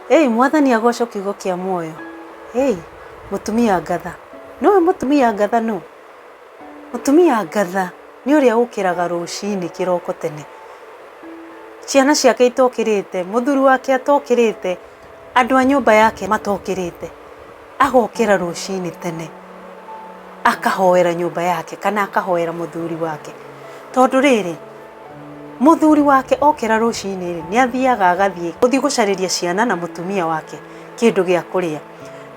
Mwathani agocwo kiugo kia muoyo. Mutumia ngatha. No mutumia ngatha no. Mutumia ngatha ni uria ukiraga rucini kiroko tene. Ciana ciake itokirite, muthuri wake atokirite, andu a nyumba yake matokirite. Agokira rucini tene. Akahoera nyumba yake kana akahoera muthuri wake. Tondu riri muthuri wake okira rucini ni athiaga agathie guthii gucariria ciana na mutumia wake kindu gia kuria.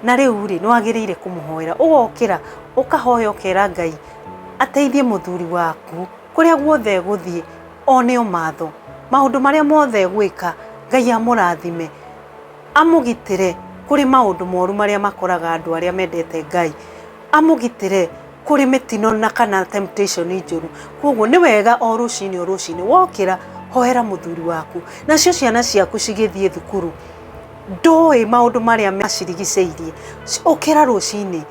Na riu ri no agirire kumuhoera. Ugokira ukahoya ukera Ngai ateithie muthuri waku kuria guothe guthie one o matho. Maundu maria mothe gwika Ngai amurathime. Amugitire kuri maundu moru maria makoraga andu aria mendete Ngai. Amugitire kuri mitino na kana temptation njuru. Koguo ni wega o rucini wokira hoera muthuri waku. Nacio ciana ciaku cigithie thukuru. Ndoi maundu maria macirigiceirie. Ukira rucini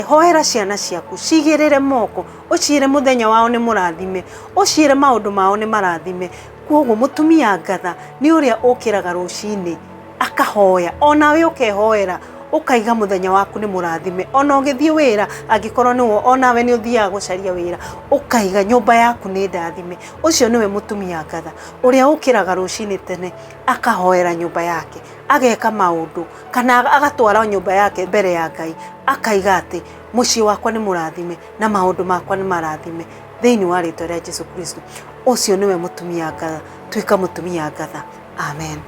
hoera ciana ciaku, cigirire moko, uciire muthenya wao ni murathime, uciire maundu mao ni marathime. Koguo mutumia ngatha ni uria ukiraga rucini akahoya, onawe ukehoera, ukaiga muthenya waku ni murathime. Ona ugithie wira angikorwo niwo onawe ni uthiaga gucaria wira, ukaiga nyumba yaku ni ndathime. Ucio niwe mutumia ngatha uria ukiraga rucini tene akahoera nyumba yake, ageka maundu kana agatwara nyumba yake mbere ya Ngai, akaiga ati mucii wakwa ni murathime na maundu makwa ni marathime thiini wa ritwa ria Jesu Kristo. Ucio niwe mutumia ngatha. Tuika mutumia ngatha. Amen.